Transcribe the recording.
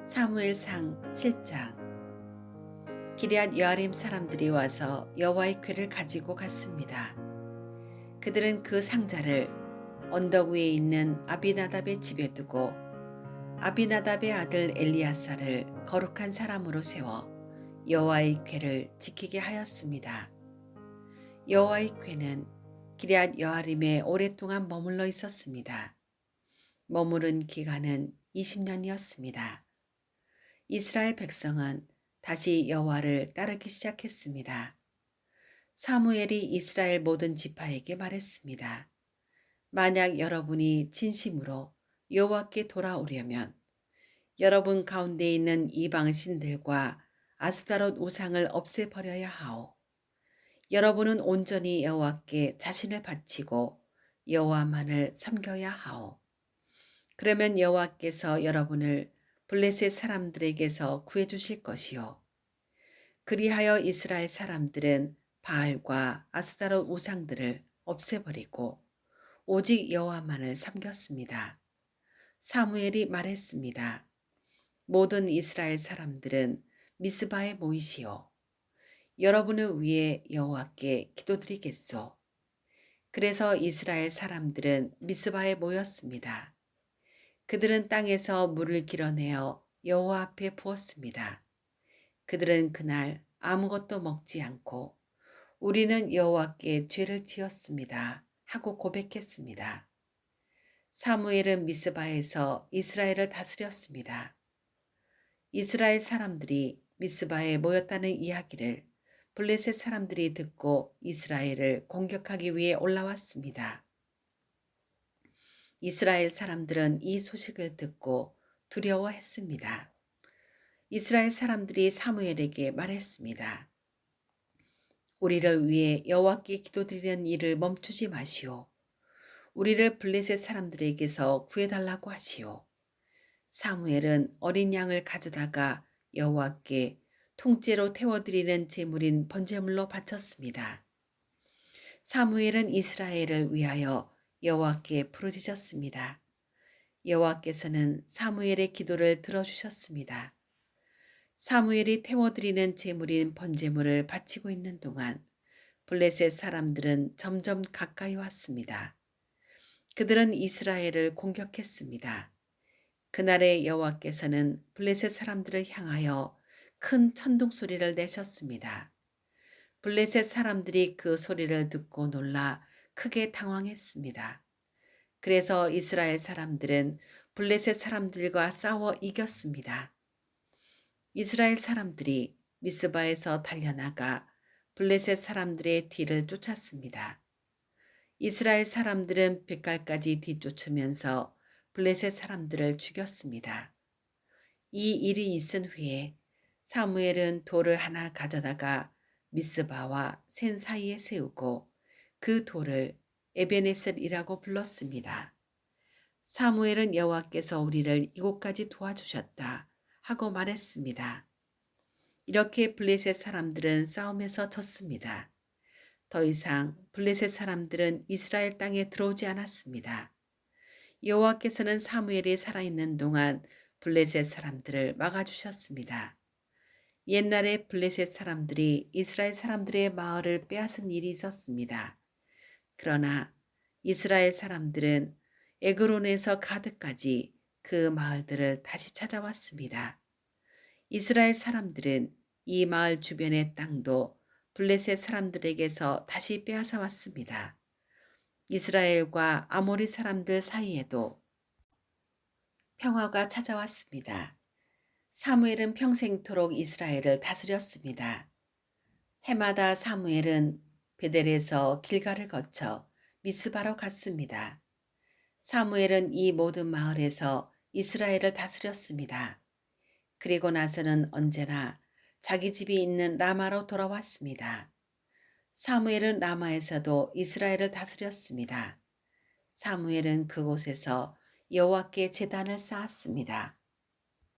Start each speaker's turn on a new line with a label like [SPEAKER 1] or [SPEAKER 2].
[SPEAKER 1] 사무엘상 7장. 기럇 여아림 사람들이 와서 여호와의 궤를 가지고 갔습니다. 그들은 그 상자를 언덕 위에 있는 아비나답의 집에 두고 아비나답의 아들 엘리야사를 거룩한 사람으로 세워 여호와의 궤를 지키게 하였습니다. 여호와의 궤는 기럇 여아림에 오랫동안 머물러 있었습니다. 머무른 기간은 20년이었습니다. 이스라엘 백성은 다시 여호와를 따르기 시작했습니다. 사무엘이 이스라엘 모든 지파에게 말했습니다. 만약 여러분이 진심으로 여호와께 돌아오려면 여러분 가운데 있는 이방 신들과 아스타롯 우상을 없애버려야 하오. 여러분은 온전히 여호와께 자신을 바치고 여호와만을 섬겨야 하오. 그러면 여호와께서 여러분을 블레셋 사람들에게서 구해주실 것이요. 그리하여 이스라엘 사람들은 바알과 아스타롯 우상들을 없애버리고 오직 여호와만을 섬겼습니다. 사무엘이 말했습니다. 모든 이스라엘 사람들은 미스바에 모이시오. 여러분을 위해 여호와께 기도드리겠소. 그래서 이스라엘 사람들은 미스바에 모였습니다. 그들은 땅에서 물을 길어내어 여호와 앞에 부었습니다. 그들은 그날 아무것도 먹지 않고 우리는 여호와께 죄를 지었습니다 하고 고백했습니다. 사무엘은 미스바에서 이스라엘을 다스렸습니다. 이스라엘 사람들이 미스바에 모였다는 이야기를 블레셋 사람들이 듣고 이스라엘을 공격하기 위해 올라왔습니다. 이스라엘 사람들은 이 소식을 듣고 두려워했습니다. 이스라엘 사람들이 사무엘에게 말했습니다. 우리를 위해 여호와께 기도드리는 일을 멈추지 마시오. 우리를 블레셋 사람들에게서 구해달라고 하시오. 사무엘은 어린 양을 가져다가 여호와께 통째로 태워드리는 제물인 번제물로 바쳤습니다. 사무엘은 이스라엘을 위하여 여호와께 부르짖었습니다. 여호와께서는 사무엘의 기도를 들어주셨습니다. 사무엘이 태워드리는 제물인 번제물을 바치고 있는 동안 블레셋 사람들은 점점 가까이 왔습니다. 그들은 이스라엘을 공격했습니다. 그날의 여호와께서는 블레셋 사람들을 향하여 큰 천둥 소리를 내셨습니다. 블레셋 사람들이 그 소리를 듣고 놀라 크게 당황했습니다. 그래서 이스라엘 사람들은 블레셋 사람들과 싸워 이겼습니다. 이스라엘 사람들이 미스바에서 달려나가 블레셋 사람들의 뒤를 쫓았습니다. 이스라엘 사람들은 벳갈까지 뒤쫓으면서 블레셋 사람들을 죽였습니다. 이 일이 있은 후에 사무엘은 돌을 하나 가져다가 미스바와 센 사이에 세우고 그 돌을 에베네셀이라고 불렀습니다. 사무엘은 여호와께서 우리를 이곳까지 도와주셨다 하고 말했습니다. 이렇게 블레셋 사람들은 싸움에서 졌습니다. 더 이상 블레셋 사람들은 이스라엘 땅에 들어오지 않았습니다. 여호와께서는 사무엘이 살아있는 동안 블레셋 사람들을 막아주셨습니다. 옛날에 블레셋 사람들이 이스라엘 사람들의 마을을 빼앗은 일이 있었습니다. 그러나 이스라엘 사람들은 에그론에서 가드까지 그 마을들을 다시 찾아왔습니다. 이스라엘 사람들은 이 마을 주변의 땅도 블레셋 사람들에게서 다시 빼앗아 왔습니다. 이스라엘과 아모리 사람들 사이에도 평화가 찾아왔습니다. 사무엘은 평생토록 이스라엘을 다스렸습니다. 해마다 사무엘은 베델에서 길가를 거쳐 미스바로 갔습니다. 사무엘은 이 모든 마을에서 이스라엘을 다스렸습니다. 그리고 나서는 언제나 자기 집이 있는 라마로 돌아왔습니다. 사무엘은 라마에서도 이스라엘을 다스렸습니다. 사무엘은 그곳에서 여호와께 제단을 쌓았습니다.